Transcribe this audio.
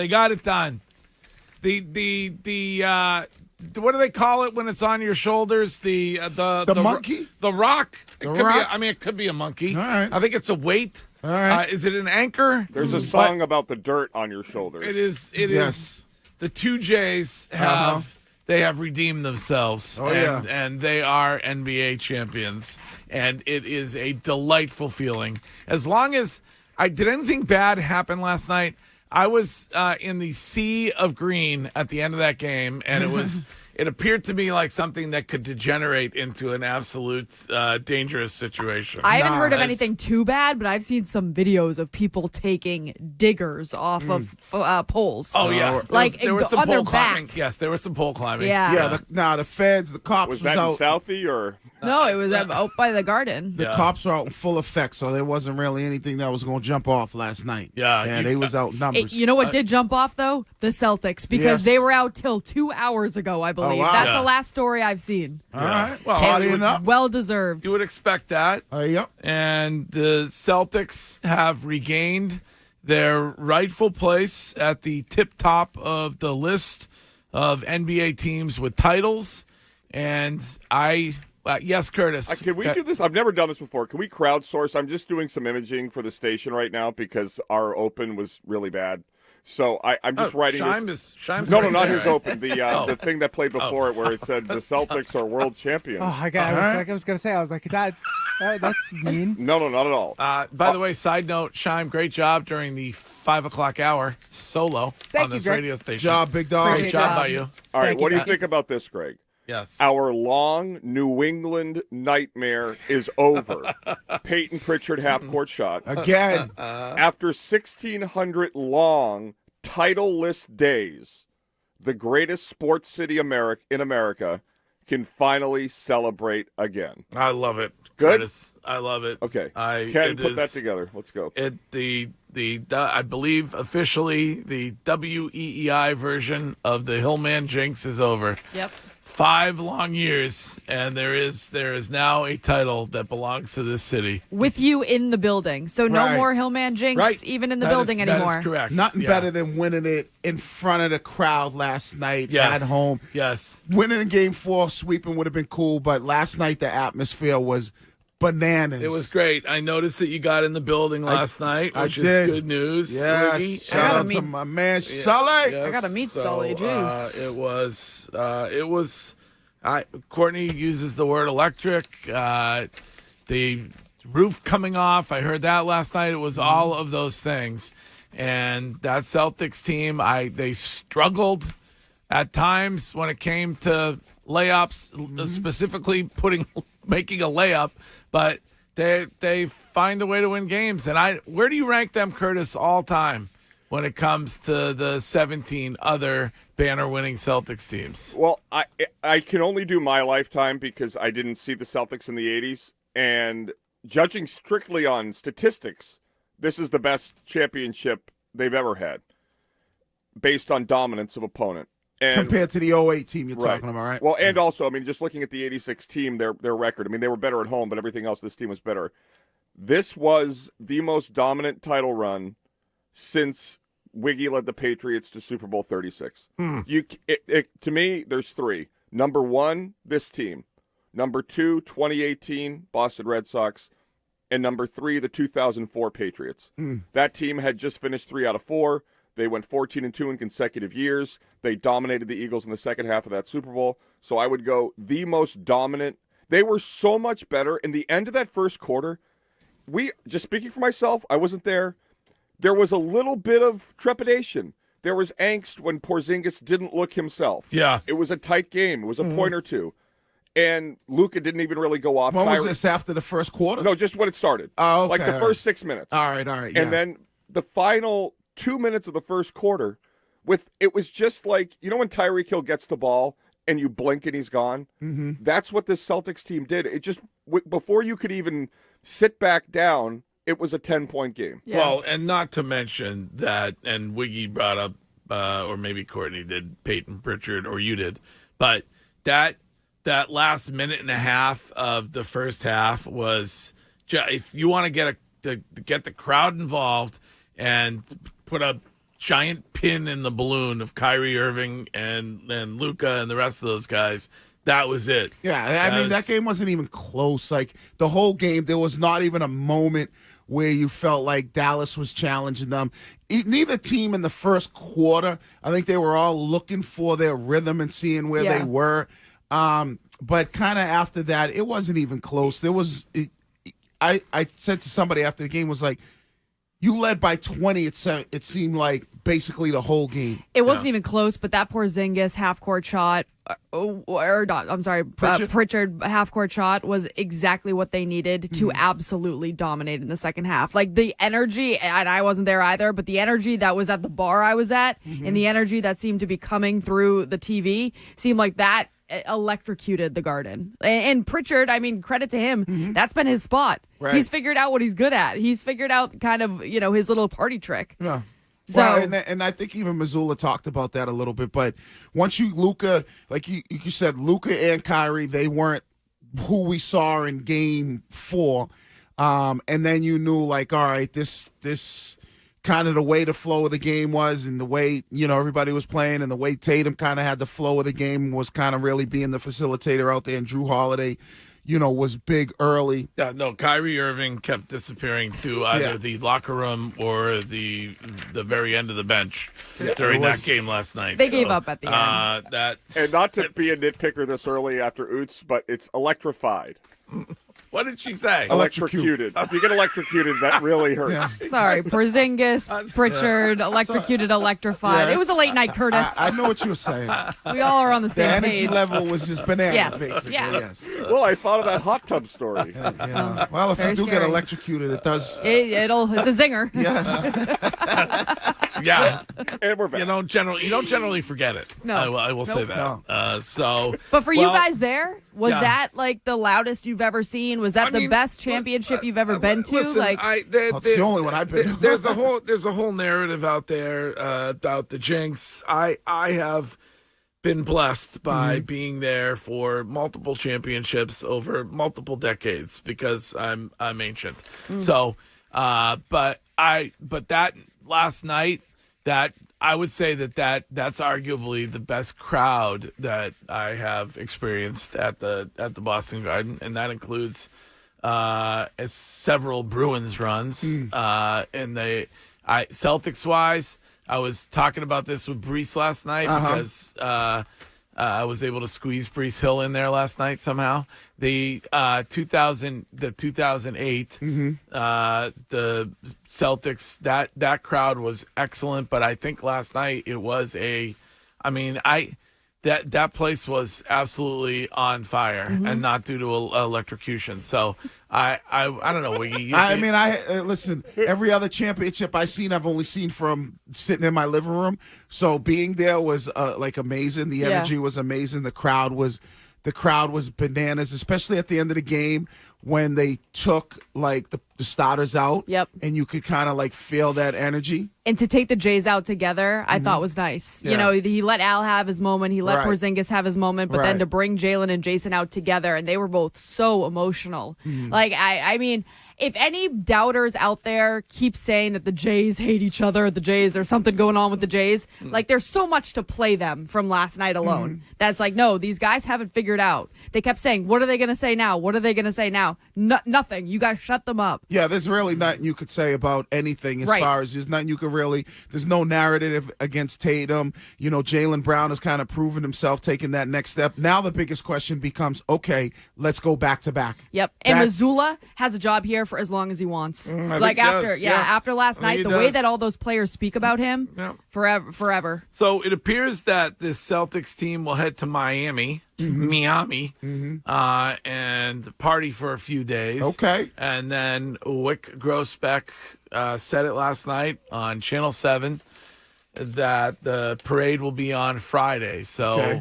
They got it done. The what do they call it when it's on your shoulders? The monkey? The rock. Rock? It could be a monkey. All right. I think it's a weight. All right. Is it an anchor? There's a song about the dirt on your shoulders. It is. Yes. The two J's have they have redeemed themselves. And they are NBA champions. And it is a delightful feeling. As long as did anything bad happen last night? I was in the sea of green at the end of that game, and it appeared to me like something that could degenerate into an absolute dangerous situation. I haven't heard of anything too bad, but I've seen some videos of people taking diggers off of poles. Oh, yeah. There was some on pole their climbing. Back. Yes, there was some pole climbing. Yeah. The feds, the cops was that out. in Southie or? No, it was out by the garden. The cops were out in full effect, so there wasn't really anything that was going to jump off last night. Yeah, they was outnumbered. You know what did jump off, though? The Celtics, because they were out till 2 hours ago, I believe. Oh, wow. That's the last story I've seen. All right. Well, Well deserved. you would expect that. Yep. And the Celtics have regained their rightful place at the tip top of the list of NBA teams with titles. And yes, Curtis. Can we do this? I've never done this before. Can we crowdsource? I'm just doing some imaging for the station right now because our open was really bad. So I'm just writing this. Shime's No, right not there. his open. The thing that played before it where it said the Celtics are world champions. Oh, I was going to say, I was like, that's mean. No, not at all. By the way, side note, Shime, great job during the 5 o'clock hour solo on this radio station. Job, big dog. Great job by you. All right, what do you think about this, Greg? Yes. Our long New England nightmare is over. Peyton Pritchard half-court shot. Again. After 1,600 long title-less days, the greatest sports city in America can finally celebrate again. I love it. Good? Curtis, I love it. Okay. Ken, put that together. Let's go. I believe officially the WEEI version of the Hillman Jinx is over. Yep. 5 long years, and there is now a title that belongs to this city. With you in the building. So no more Hillman Jinx even in the building anymore. That is correct. Nothing better than winning it in front of the crowd last night at home. Yes. Winning in Game 4, sweeping would have been cool, but last night the atmosphere was bananas. It was great. I noticed that you got in the building last night, which is good news. Yes. Shout out to my man Sully. I got to meet Sully Juice. It was. Courtney uses the word electric. The roof coming off. I heard that last night. It was all of those things. And that Celtics team, they struggled at times when it came to layups, specifically making a layup, but they find a way to win games. And where do you rank them, Curtis, all time when it comes to the 17 other banner-winning Celtics teams? Well, I can only do my lifetime because I didn't see the Celtics in the 80s. And judging strictly on statistics, this is the best championship they've ever had based on dominance of opponent. And, compared to the 08 team you're talking about, right? Well, and also, I mean, just looking at the 86 team, their record, I mean, they were better at home, but everything else, this team was better. This was the most dominant title run since Wiggy led the Patriots to Super Bowl 36. To me, there's 3. Number 1, this team. Number 2, 2018, Boston Red Sox. And number 3, the 2004 Patriots. That team had just finished 3 out of 4. They went 14-2 in consecutive years. They dominated the Eagles in the second half of that Super Bowl. So I would go the most dominant. They were so much better. In the end of that first quarter, just speaking for myself, I wasn't there. There was a little bit of trepidation. There was angst when Porzingis didn't look himself. Yeah. It was a tight game. It was a point or two. And Luka didn't even really go off. When was this, after the first quarter? No, just when it started. Oh, okay. Like the first 6 minutes. All right. And then the final 2 minutes of the first quarter, it was just like, you know when Tyreek Hill gets the ball and you blink and he's gone? Mm-hmm. That's what this Celtics team did. It just, before you could even sit back down, it was a 10-point game. Yeah. Well, and not to mention that, and Wiggy brought up, or maybe Courtney did, Peyton Pritchard, or you did, but that last minute and a half of the first half was, if you want to get the crowd involved and put a giant pin in the balloon of Kyrie Irving and Luka and the rest of those guys. That was it. Yeah, I mean, that game wasn't even close. Like, the whole game, there was not even a moment where you felt like Dallas was challenging them. Neither team in the first quarter, I think they were all looking for their rhythm and seeing where they were. But kind of after that, it wasn't even close. I said to somebody after the game, was like, you led by 20, it seemed like basically the whole game. It wasn't even close, but that Porzingis half-court shot, Pritchard half-court shot was exactly what they needed to absolutely dominate in the second half. Like, the energy, and I wasn't there either, but the energy that was at the bar I was at and the energy that seemed to be coming through the TV seemed like that electrocuted the Garden. And Pritchard, I mean, credit to him, that's been his spot. Right. He's figured out what he's good at. He's figured out kind of, his little party trick. Yeah. So, well, and I think even Missoula talked about that a little bit. But once Luka, like you said, Luka and Kyrie, they weren't who we saw in Game 4. And then you knew, like, all right, this kind of the way the flow of the game was, and the way everybody was playing, and the way Tatum kind of had the flow of the game was kind of really being the facilitator out there, and Drew Holiday was big early. Yeah, no, Kyrie Irving kept disappearing to either the locker room or the very end of the bench during that game last night. They gave up at the end. And not to be a nitpicker this early after Oots, but it's electrified. What did she say? Electrocuted. If you get electrocuted, that really hurts. Yeah. Sorry, Porzingis, Pritchard, electrocuted, electrified. Yeah, it was a late night, Curtis. I know what you were saying. We all are on the The same energy page. level was just bananas, Yes, basically. yeah. Yes. Well, I thought of that hot tub story. Well, if Very you do get scary. electrocuted, it does. It's a zinger. Yeah, And we're back. you don't generally forget it. No. I will say that. No. But for you well, guys there, was yeah. that like the loudest you've ever seen? Was that I the mean, best championship you've ever been to? Listen, That's the only one I've been to. There's a whole narrative out there about the jinx. I have been blessed by being there for multiple championships over multiple decades because I'm ancient. So, but that last night, that I would say that's arguably the best crowd that I have experienced at the Boston Garden, and that includes several Bruins runs. Celtics wise, I was talking about this with Brees last night because I was able to squeeze Brees Hill in there last night somehow. The 2008, the Celtics, that crowd was excellent, but I think last night it was that place was absolutely on fire and not due to electrocution. So I don't know. Listen, every other championship I've seen, I've only seen from sitting in my living room. So being there was like amazing. The energy was amazing. The crowd was bananas, especially at the end of the game when they took like the starters out. Yep. And you could kind of like feel that energy. And to take the Jays out together, I thought was nice. Yeah. He let Al have his moment. He let Right. Porzingis have his moment. But then to bring Jalen and Jason out together, and they were both so emotional. Like, I mean, if any doubters out there keep saying that the Jays hate each other, there's something going on with the Jays, like there's so much to play them from last night alone. That's like, no, these guys haven't figured out. They kept saying, what are they going to say now? What are they going to say now? Nothing. You guys shut them up. Yeah, there's really nothing you could say about anything as far as there's nothing you could really, there's no narrative against Tatum. Jaylen Brown has kind of proven himself taking that next step. Now the biggest question becomes, okay, let's go back to back. Yep. And Missoula has a job here for as long as he wants. After last night, he the way does. that all those players speak about him, forever. So it appears that this Celtics team will head to Miami, and party for a few days. Okay. And then Wick Grossbeck said it last night on Channel 7 that the parade will be on Friday. So